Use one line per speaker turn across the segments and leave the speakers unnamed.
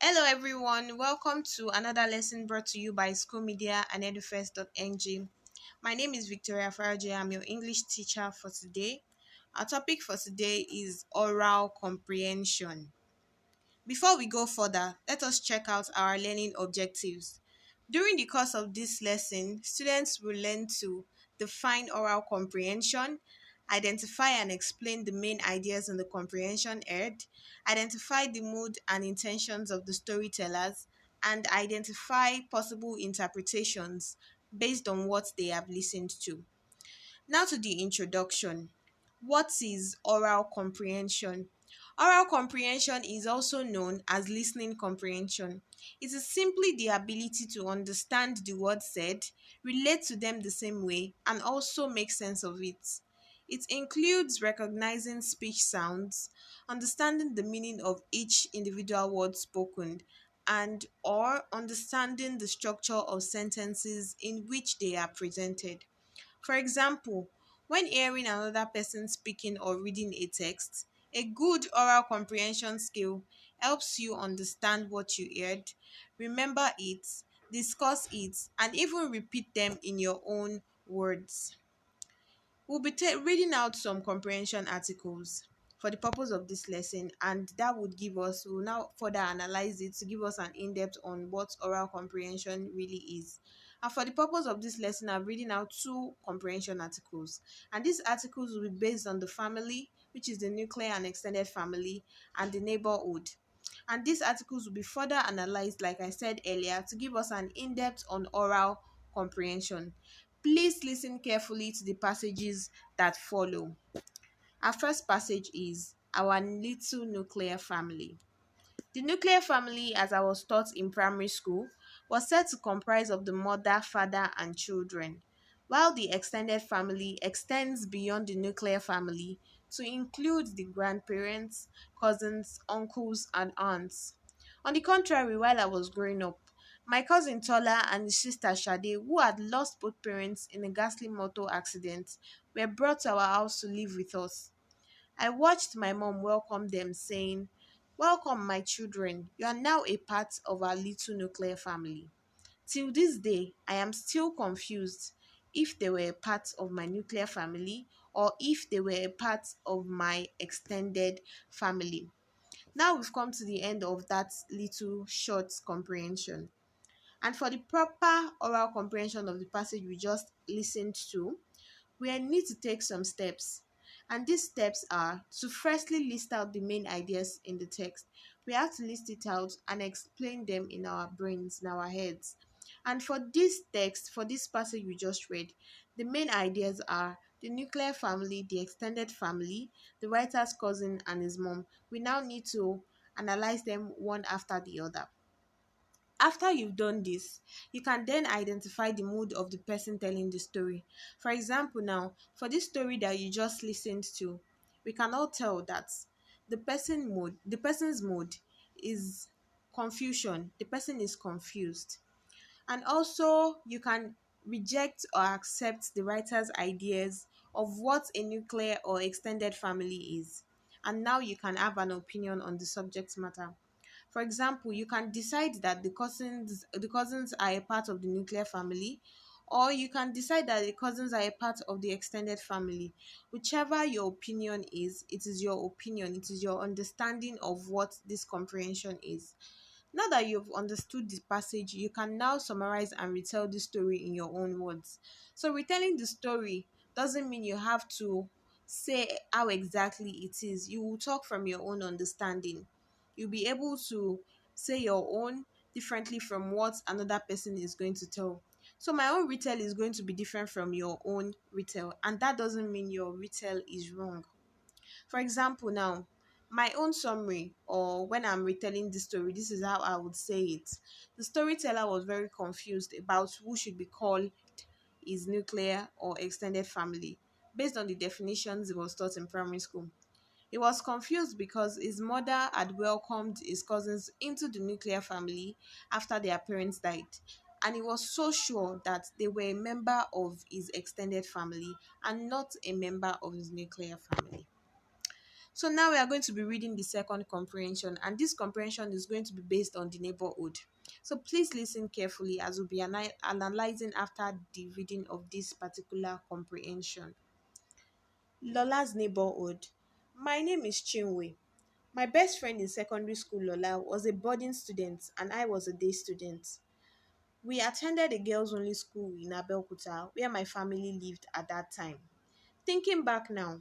Hello everyone, welcome to another lesson brought to you by School Media and edufest.ng. My name is Victoria Faraje. I'm your English teacher for today. Our topic for today is oral comprehension. Before we go further, let us check out our learning objectives. During the course of this lesson, students will learn to define oral comprehension, identify and explain the main ideas in the comprehension aired, identify the mood and intentions of the storytellers, and identify possible interpretations based on what they have listened to. Now to the introduction. What is oral comprehension? Oral comprehension is also known as listening comprehension. It is simply the ability to understand the words said, relate to them the same way, and also make sense of it. It includes recognizing speech sounds, understanding the meaning of each individual word spoken, and or understanding the structure of sentences in which they are presented. For example, when hearing another person speaking or reading a text, a good oral comprehension skill helps you understand what you heard, remember it, discuss it, and even repeat them in your own words. We'll be reading out some comprehension articles for the purpose of this lesson, and that would give us, we'll now further analyze it to give us an in-depth on what oral comprehension really is. And for the purpose of this lesson, I'm reading out two comprehension articles, and these articles will be based on the family, which is the nuclear and extended family, and the neighborhood. And these articles will be further analyzed, like I said earlier, to give us an in-depth on oral comprehension. Please listen carefully to the passages that follow. Our first passage is Our Little Nuclear Family. The nuclear family, as I was taught in primary school, was said to comprise of the mother, father, and children, while the extended family extends beyond the nuclear family to include the grandparents, cousins, uncles, and aunts. On the contrary, while I was growing up, my cousin Tola and his sister Shade, who had lost both parents in a ghastly motor accident, were brought to our house to live with us. I watched my mom welcome them, saying, "Welcome, my children. You are now a part of our little nuclear family." Till this day, I am still confused if they were a part of my nuclear family or if they were a part of my extended family. Now we've come to the end of that little short comprehension. And for the proper oral comprehension of the passage we just listened to, we need to take some steps. And these steps are to firstly list out the main ideas in the text. We have to list it out and explain them in our brains, in our heads. And for this text, for this passage we just read, the main ideas are the nuclear family, the extended family, the writer's cousin, and his mom. We now need to analyze them one after the other. After you've done this, you can then identify the mood of the person telling the story. For example, now, for this story that you just listened to, we can all tell that the person's mood is confusion. The person is confused. And also, you can reject or accept the writer's ideas of what a nuclear or extended family is. And now you can have an opinion on the subject matter. For example, you can decide that the cousins are a part of the nuclear family, or you can decide that the cousins are a part of the extended family. Whichever your opinion is, it is your opinion, it is your understanding of what this comprehension is. Now that you've understood the passage, you can now summarize and retell the story in your own words. So, retelling the story doesn't mean you have to say how exactly it is. You will talk from your own understanding. You'll be able to say your own differently from what another person is going to tell. So, my own retell is going to be different from your own retell, and that doesn't mean your retell is wrong. For example, now, my own summary, or when I'm retelling the story, this is how I would say it. The storyteller was very confused about who should be called his nuclear or extended family based on the definitions he was taught in primary school. He was confused because his mother had welcomed his cousins into the nuclear family after their parents died. and he was so sure that they were a member of his extended family and not a member of his nuclear family. So now we are going to be reading the second comprehension, and this comprehension is going to be based on the neighborhood. So please listen carefully as we'll be analyzing after the reading of this particular comprehension. Lola's neighborhood. My name is Chinwe. My best friend in secondary school, Lola, was a boarding student and I was a day student. We attended a girls only school in Abeokuta where my family lived at that time. Thinking back now,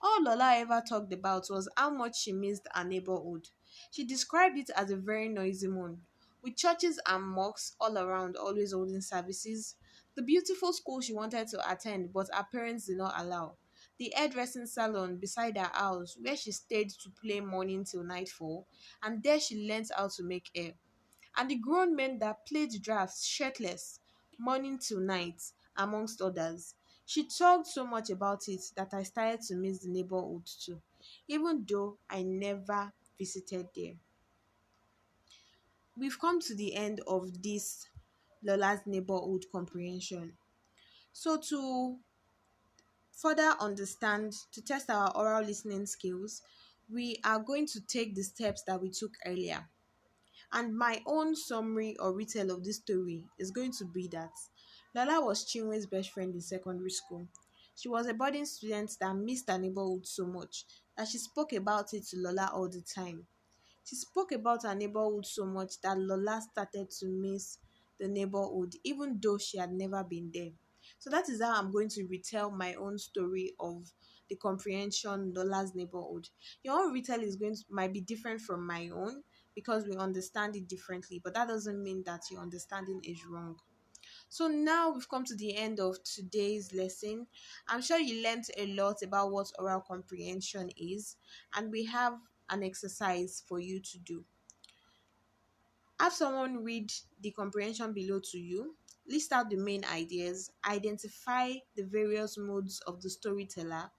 all Lola ever talked about was how much she missed her neighborhood. She described it as a very noisy one, with churches and mosques all around always holding services, the beautiful school she wanted to attend but her parents did not allow, the hairdressing salon beside her house where she stayed to play morning till nightfall, and there she learnt how to make hair, and the grown men that played drafts shirtless, morning till night, amongst others. She talked so much about it that I started to miss the neighborhood too, even though I never visited there. We've come to the end of this Lola's neighborhood comprehension. So, to further understand, to test our oral listening skills, we are going to take the steps that we took earlier. And my own summary or retell of this story is going to be that Lola was Chinwe's best friend in secondary school. She was a boarding student that missed her neighborhood so much that she spoke about it to Lola all the time. She spoke about her neighborhood so much that Lola started to miss the neighborhood, even though she had never been there. So that is how I'm going to retell my own story of the comprehension Lola's neighborhood. Your own retell is going to might be different from my own because we understand it differently, but that doesn't mean that your understanding is wrong. So now we've come to the end of today's lesson. I'm sure you learned a lot about what oral comprehension is, and we have an exercise for you to do. Have someone read the comprehension below to you, list out the main ideas, identify the various modes of the storyteller,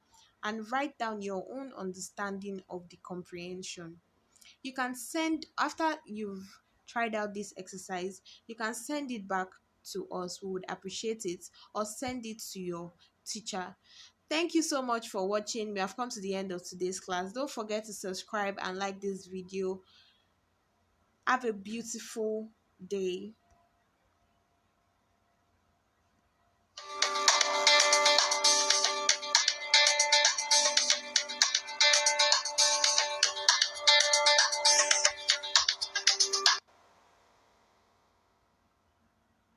and write down your own understanding of the comprehension. You can send, after you've tried out this exercise, you can send it back to us. We would appreciate it, or send it to your teacher. Thank you so much for watching. We have come to the end of today's class. Don't forget to subscribe and like this video. Have a beautiful day.